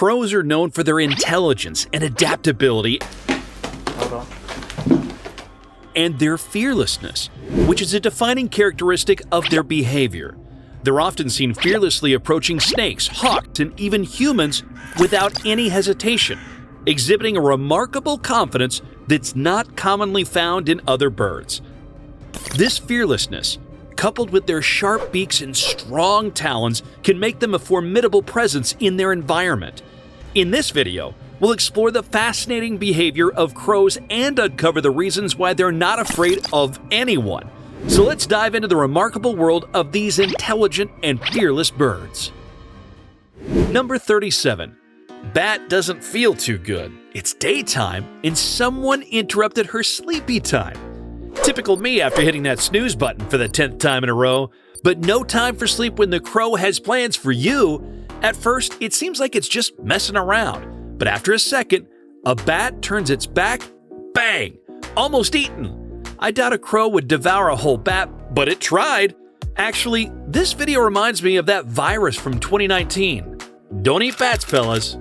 Crows are known for their intelligence and adaptability and their fearlessness, which is a defining characteristic of their behavior. They're often seen fearlessly approaching snakes, hawks, and even humans without any hesitation, exhibiting a remarkable confidence that's not commonly found in other birds. This fearlessness, coupled with their sharp beaks and strong talons, can make them a formidable presence in their environment. In this video, we'll explore the fascinating behavior of crows and uncover the reasons why they're not afraid of anyone. So let's dive into the remarkable world of these intelligent and fearless birds. Number 37. Bat doesn't feel too good. It's daytime and someone interrupted her sleepy time. Typical me after hitting that snooze button for the 10th time in a row, but no time for sleep when the crow has plans for you. At first, it seems like it's just messing around, but after a second, a bat turns its back, bang, almost eaten. I doubt a crow would devour a whole bat, but it tried. Actually, this video reminds me of that virus from 2019. Don't eat bats, fellas.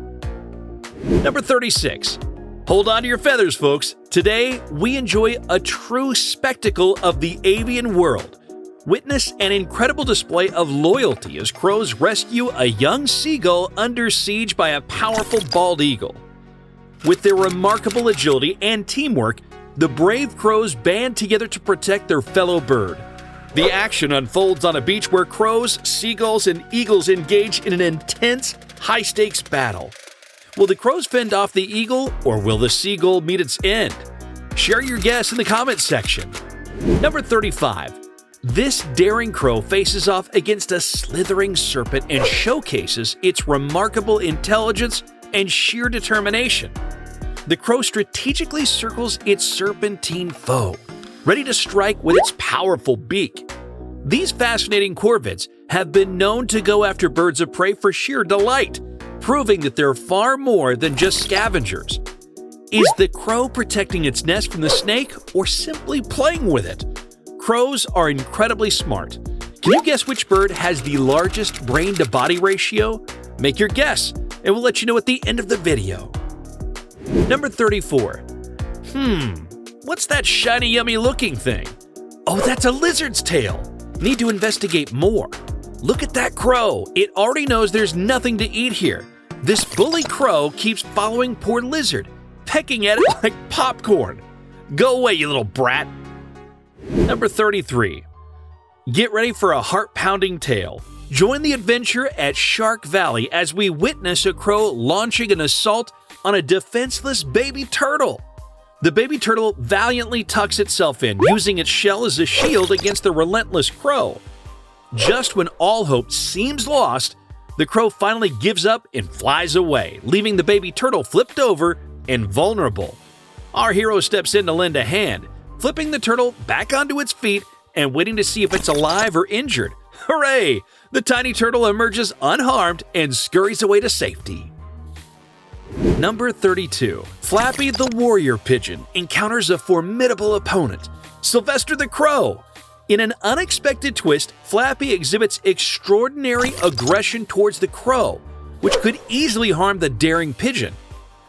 Number 36. Hold on to your feathers, folks. Today, we enjoy a true spectacle of the avian world. Witness an incredible display of loyalty as crows rescue a young seagull under siege by a powerful bald eagle. With their remarkable agility and teamwork, the brave crows band together to protect their fellow bird. The action unfolds on a beach where crows, seagulls, and eagles engage in an intense, high-stakes battle. Will the crows fend off the eagle, or will the seagull meet its end? Share your guess in the comments section. Number 35. This daring crow faces off against a slithering serpent and showcases its remarkable intelligence and sheer determination. The crow strategically circles its serpentine foe, ready to strike with its powerful beak. These fascinating corvids have been known to go after birds of prey for sheer delight, proving that they're far more than just scavengers. Is the crow protecting its nest from the snake or simply playing with it? Crows are incredibly smart. Can you guess which bird has the largest brain-to-body ratio? Make your guess, and we'll let you know at the end of the video. Number 34. What's that shiny, yummy looking thing? Oh, that's a lizard's tail. Need to investigate more. Look at that crow. It already knows there's nothing to eat here. This bully crow keeps following poor lizard, pecking at it like popcorn. Go away, you little brat. Number 33. Get ready for a heart-pounding tale. Join the adventure at Shark Valley as we witness a crow launching an assault on a defenseless baby turtle. The baby turtle valiantly tucks itself in, using its shell as a shield against the relentless crow. Just when all hope seems lost, the crow finally gives up and flies away, leaving the baby turtle flipped over and vulnerable. Our hero steps in to lend a hand, flipping the turtle back onto its feet and waiting to see if it's alive or injured. Hooray! The tiny turtle emerges unharmed and scurries away to safety. Number 32. Flappy the warrior pigeon encounters a formidable opponent, Sylvester the crow. In an unexpected twist, Flappy exhibits extraordinary aggression towards the crow, which could easily harm the daring pigeon.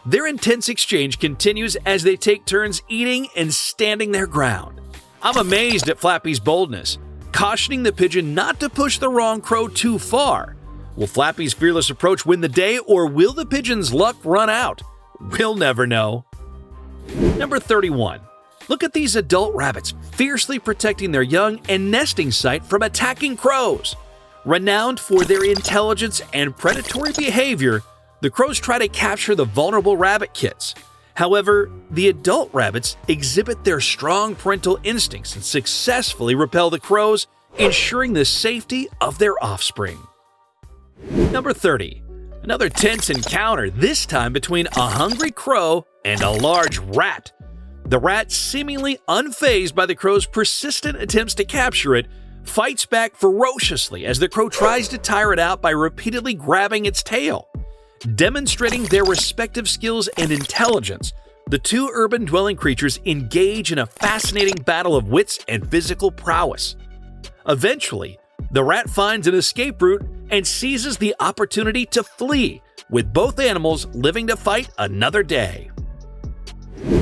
Their intense exchange continues as they take turns eating and standing their ground. I'm amazed at Flappy's boldness, cautioning the pigeon not to push the wrong crow too far. Will Flappy's fearless approach win the day, or will the pigeon's luck run out? We'll never know. Number 31. Look at these adult rabbits fiercely protecting their young and nesting site from attacking crows. Renowned for their intelligence and predatory behavior, the crows try to capture the vulnerable rabbit kits. However, the adult rabbits exhibit their strong parental instincts and successfully repel the crows, ensuring the safety of their offspring. Number 30. Another tense encounter, this time between a hungry crow and a large rat. The rat, seemingly unfazed by the crow's persistent attempts to capture it, fights back ferociously as the crow tries to tire it out by repeatedly grabbing its tail. Demonstrating their respective skills and intelligence, the two urban-dwelling creatures engage in a fascinating battle of wits and physical prowess. Eventually, the rat finds an escape route and seizes the opportunity to flee, with both animals living to fight another day.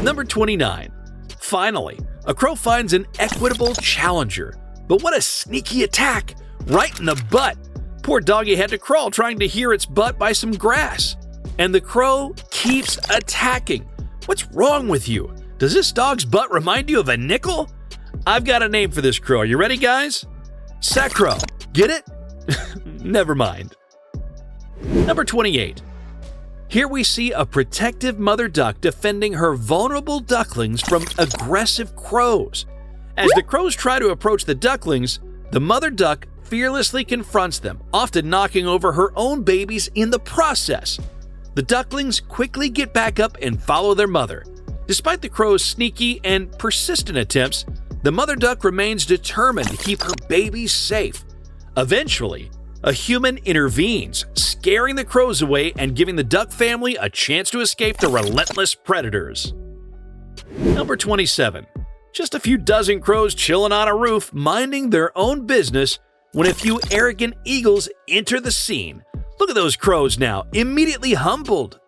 Number 29. Finally, a crow finds an equitable challenger. But what a sneaky attack! Right in the butt! Poor doggy had to crawl trying to hear its butt by some grass. And the crow keeps attacking. What's wrong with you? Does this dog's butt remind you of a nickel? I've got a name for this crow. Are you ready, guys? Sacro. Get it? Never mind. Number 28. Here we see a protective mother duck defending her vulnerable ducklings from aggressive crows. As the crows try to approach the ducklings, the mother duck fearlessly confronts them, often knocking over her own babies in the process. The ducklings quickly get back up and follow their mother. Despite the crow's sneaky and persistent attempts, the mother duck remains determined to keep her babies safe. Eventually, a human intervenes, scaring the crows away and giving the duck family a chance to escape the relentless predators. Number 27. Just a few dozen crows chilling on a roof, minding their own business, when a few arrogant eagles enter the scene. Look at those crows now, immediately humbled.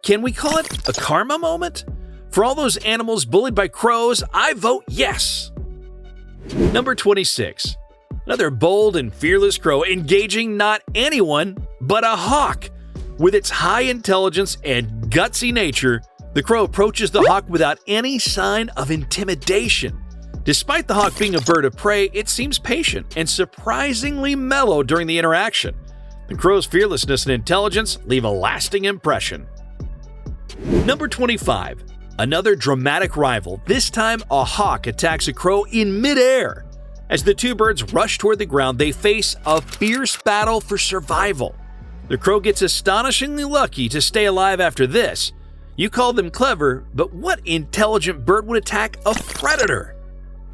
Can we call it a karma moment? For all those animals bullied by crows, I vote yes. Number 26. Another bold and fearless crow engaging not anyone, but a hawk. With its high intelligence and gutsy nature, the crow approaches the hawk without any sign of intimidation. Despite the hawk being a bird of prey, it seems patient and surprisingly mellow during the interaction. The crow's fearlessness and intelligence leave a lasting impression. Number 25. Another dramatic rival. This time, a hawk attacks a crow in midair. As the two birds rush toward the ground, they face a fierce battle for survival. The crow gets astonishingly lucky to stay alive after this. You call them clever, but what intelligent bird would attack a predator?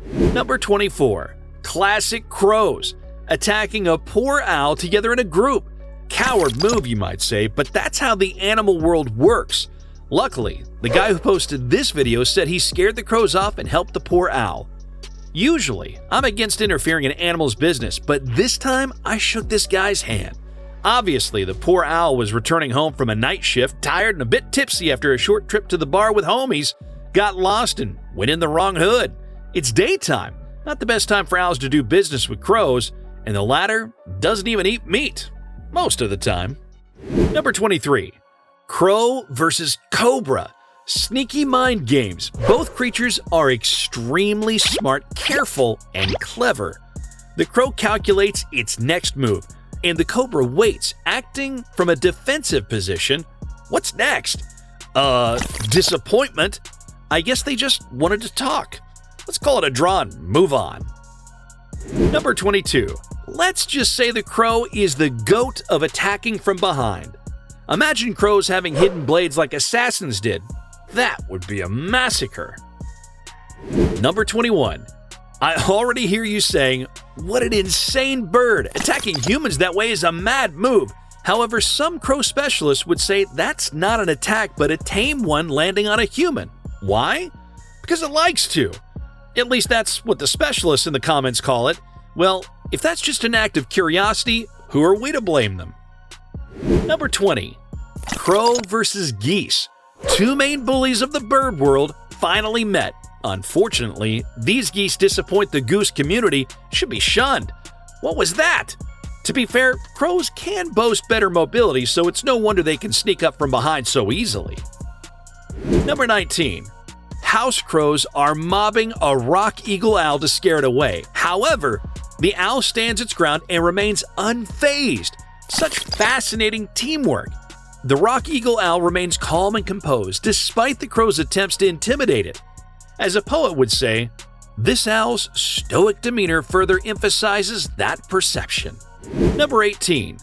Number 24. Classic crows. Attacking a poor owl together in a group. Coward move, you might say, but that's how the animal world works. Luckily, the guy who posted this video said he scared the crows off and helped the poor owl. Usually, I'm against interfering in animals' business, but this time I shook this guy's hand. Obviously, the poor owl was returning home from a night shift, tired and a bit tipsy after a short trip to the bar with homies, got lost and went in the wrong hood. It's daytime, not the best time for owls to do business with crows, and the latter doesn't even eat meat, most of the time. Number 23. Crow versus Cobra. Sneaky mind games. Both creatures are extremely smart, careful, and clever. The crow calculates its next move, and the cobra waits, acting from a defensive position. What's next? Disappointment. I guess they just wanted to talk. Let's call it a draw and move on. Number 22. Let's just say the crow is the goat of attacking from behind. Imagine crows having hidden blades like assassins did. That would be a massacre. Number 21. I already hear you saying, what an insane bird! Attacking humans that way is a mad move. However, some crow specialists would say that's not an attack but a tame one landing on a human. Why? Because it likes to. At least that's what the specialists in the comments call it. Well, if that's just an act of curiosity, who are we to blame them? Number 20. Crow versus geese. Two main bullies of the bird world finally met. Unfortunately, these geese disappoint the goose community, should be shunned. What was that? To be fair, crows can boast better mobility, so it's no wonder they can sneak up from behind so easily. Number 19. House crows are mobbing a rock eagle owl to scare it away. However, the owl stands its ground and remains unfazed. Such fascinating teamwork. The rock eagle owl remains calm and composed despite the crow's attempts to intimidate it. As a poet would say, this owl's stoic demeanor further emphasizes that perception. Number 18.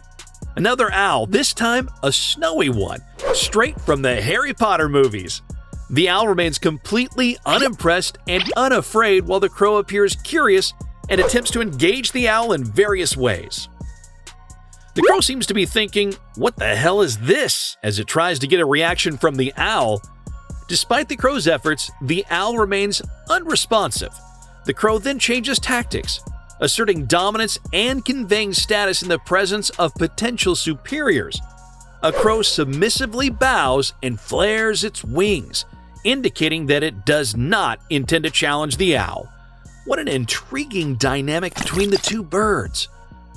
Another owl, this time a snowy one, straight from the Harry Potter movies. The owl remains completely unimpressed and unafraid while the crow appears curious and attempts to engage the owl in various ways. The crow seems to be thinking, what the hell is this? As it tries to get a reaction from the owl. Despite the crow's efforts, the owl remains unresponsive. The crow then changes tactics, asserting dominance and conveying status in the presence of potential superiors. A crow submissively bows and flares its wings, indicating that it does not intend to challenge the owl. What an intriguing dynamic between the two birds.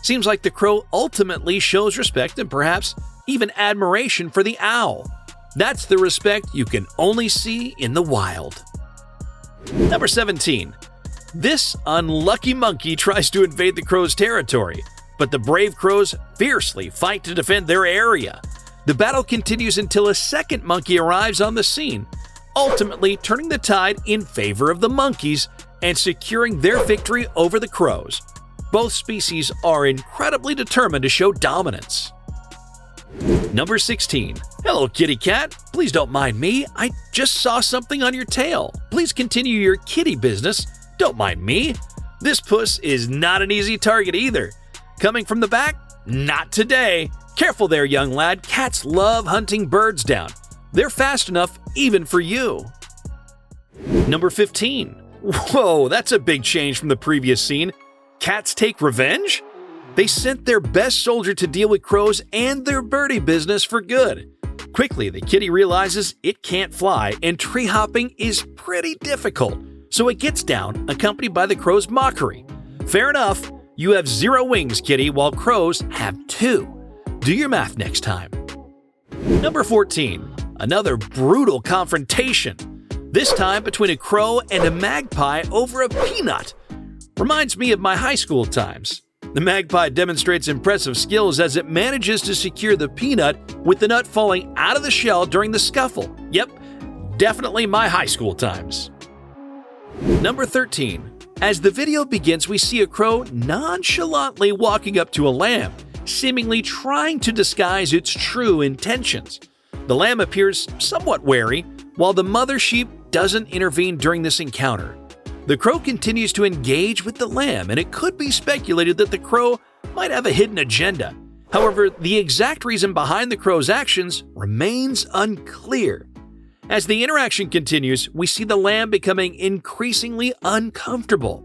Seems like the crow ultimately shows respect and perhaps even admiration for the owl. That's the respect you can only see in the wild. Number 17. This unlucky monkey tries to invade the crow's territory, but the brave crows fiercely fight to defend their area. The battle continues until a second monkey arrives on the scene, ultimately turning the tide in favor of the monkeys and securing their victory over the crows. Both species are incredibly determined to show dominance. Number 16. Hello, kitty cat. Please don't mind me. I just saw something on your tail. Please continue your kitty business. Don't mind me. This puss is not an easy target either. Coming from the back? Not today. Careful there, young lad. Cats love hunting birds down. They're fast enough even for you. Number 15. Whoa, that's a big change from the previous scene. Cats take revenge? They sent their best soldier to deal with crows and their birdie business for good. Quickly, the kitty realizes it can't fly and tree hopping is pretty difficult, so it gets down, accompanied by the crow's mockery. Fair enough, you have 0 wings, kitty, while crows have 2. Do your math next time. Number 14. Another brutal confrontation. This time between a crow and a magpie over a peanut. Reminds me of my high school times. The magpie demonstrates impressive skills as it manages to secure the peanut with the nut falling out of the shell during the scuffle. Yep, definitely my high school times. Number 13. As the video begins, we see a crow nonchalantly walking up to a lamb, seemingly trying to disguise its true intentions. The lamb appears somewhat wary, while the mother sheep doesn't intervene during this encounter. The crow continues to engage with the lamb, and it could be speculated that the crow might have a hidden agenda. However, the exact reason behind the crow's actions remains unclear. As the interaction continues, we see the lamb becoming increasingly uncomfortable.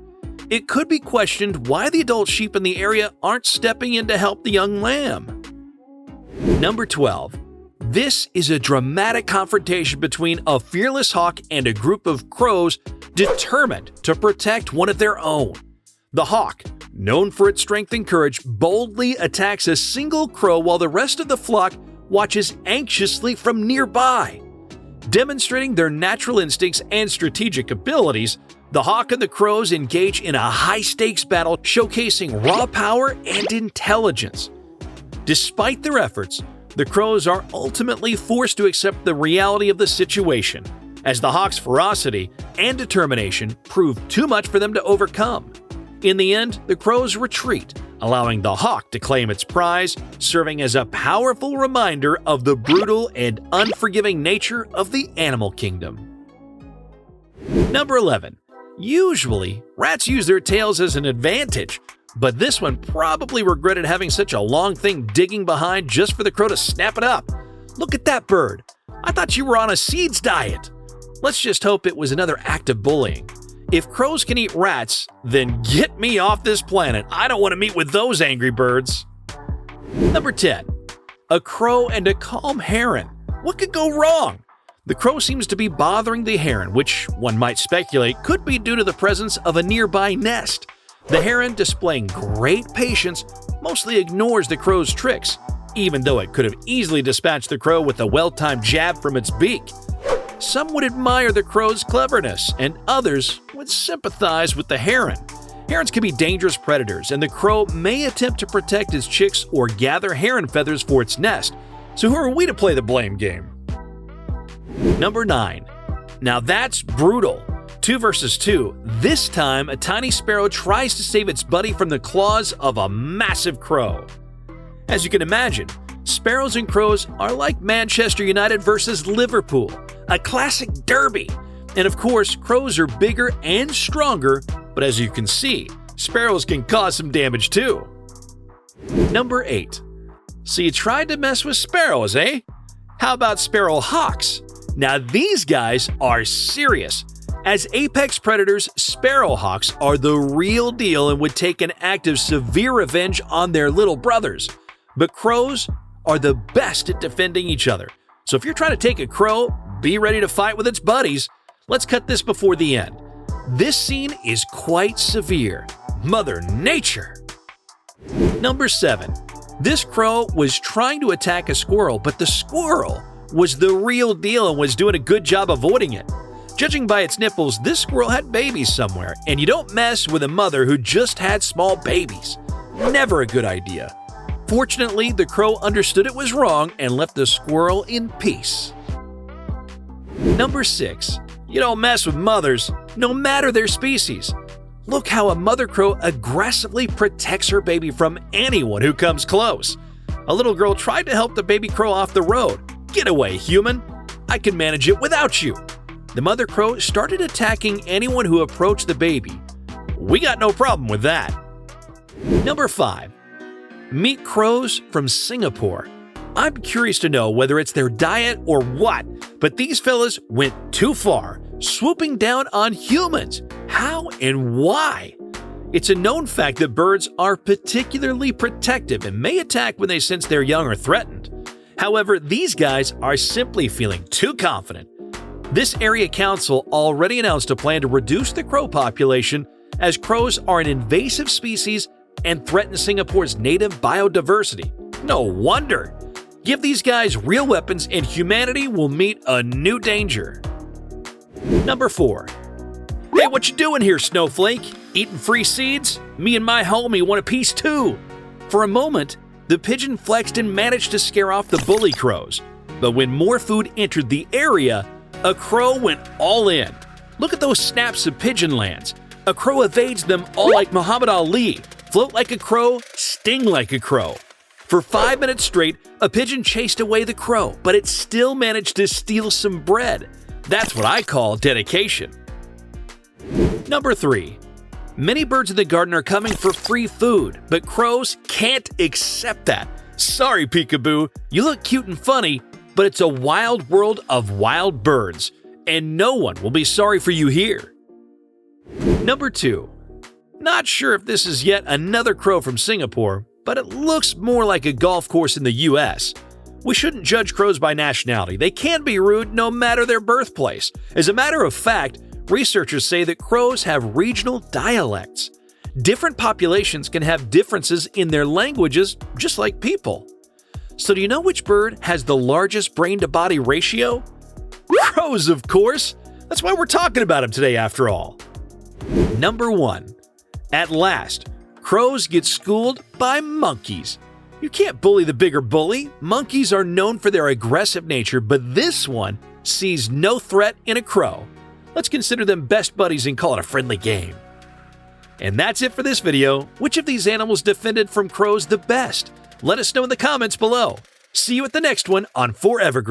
It could be questioned why the adult sheep in the area aren't stepping in to help the young lamb. Number 12. This is a dramatic confrontation between a fearless hawk and a group of crows determined to protect one of their own. The hawk, known for its strength and courage, boldly attacks a single crow while the rest of the flock watches anxiously from nearby. Demonstrating their natural instincts and strategic abilities, the hawk and the crows engage in a high-stakes battle showcasing raw power and intelligence. Despite their efforts, the crows are ultimately forced to accept the reality of the situation, as the hawk's ferocity and determination prove too much for them to overcome. In the end, the crows retreat, allowing the hawk to claim its prize, serving as a powerful reminder of the brutal and unforgiving nature of the animal kingdom. Number 11. Usually, rats use their tails as an advantage, but this one probably regretted having such a long thing digging behind just for the crow to snap it up. Look at that bird. I thought you were on a seeds diet. Let's just hope it was another act of bullying. If crows can eat rats, then get me off this planet. I don't want to meet with those angry birds. Number 10. A crow and a calm heron. What could go wrong? The crow seems to be bothering the heron, which one might speculate could be due to the presence of a nearby nest. The heron, displaying great patience, mostly ignores the crow's tricks, even though it could have easily dispatched the crow with a well-timed jab from its beak. Some would admire the crow's cleverness, and others would sympathize with the heron. Herons can be dangerous predators, and the crow may attempt to protect its chicks or gather heron feathers for its nest. So who are we to play the blame game? Number 9. Now that's brutal. 2 versus 2. This time, a tiny sparrow tries to save its buddy from the claws of a massive crow. As you can imagine, sparrows and crows are like Manchester United versus Liverpool, a classic derby. And of course, crows are bigger and stronger, but as you can see, sparrows can cause some damage too. Number 8. So you tried to mess with sparrows, eh? How about sparrow hawks? Now these guys are serious. As apex predators, sparrow hawks are the real deal and would take an act of severe revenge on their little brothers. But crows are the best at defending each other. So if you're trying to take a crow, be ready to fight with its buddies. Let's cut this before the end. This scene is quite severe. Mother Nature. Number 7. This crow was trying to attack a squirrel, but the squirrel was the real deal and was doing a good job avoiding it. Judging by its nipples, this squirrel had babies somewhere, and you don't mess with a mother who just had small babies. Never a good idea. Fortunately, the crow understood it was wrong and left the squirrel in peace. Number 6. You don't mess with mothers, no matter their species. Look how a mother crow aggressively protects her baby from anyone who comes close. A little girl tried to help the baby crow off the road. Get away, human! I can manage it without you. The mother crow started attacking anyone who approached the baby. We got no problem with that. Number 5. Meet crows from Singapore. I'm curious to know whether it's their diet or what, but these fellas went too far, swooping down on humans. How and why? It's a known fact that birds are particularly protective and may attack when they sense their young are threatened. However, these guys are simply feeling too confident. This area council already announced a plan to reduce the crow population, as crows are an invasive species and threaten Singapore's native biodiversity. No wonder! Give these guys real weapons and humanity will meet a new danger. Number 4. Hey, what you doing here, Snowflake? Eating free seeds? Me and my homie want a piece too! For a moment, the pigeon flexed and managed to scare off the bully crows. But when more food entered the area, a crow went all in. Look at those snaps of pigeon lands. A crow evades them all like Muhammad Ali. Float like a crow, sting like a crow. For 5 minutes straight, a pigeon chased away the crow, but it still managed to steal some bread. That's what I call dedication. Number 3. Many birds in the garden are coming for free food, but crows can't accept that. Sorry, Peekaboo, you look cute and funny, but it's a wild world of wild birds, and no one will be sorry for you here. Number 2. Not sure if this is yet another crow from Singapore, but it looks more like a golf course in the US. We shouldn't judge crows by nationality. They can be rude no matter their birthplace. As a matter of fact, researchers say that crows have regional dialects. Different populations can have differences in their languages, just like people. So do you know which bird has the largest brain-to-body ratio? Crows, of course! That's why we're talking about them today, after all. Number 1. At last, crows get schooled by monkeys. You can't bully the bigger bully. Monkeys are known for their aggressive nature, but this one sees no threat in a crow. Let's consider them best buddies and call it a friendly game. And that's it for this video. Which of these animals defended from crows the best? Let us know in the comments below. See you at the next one on Forever Green.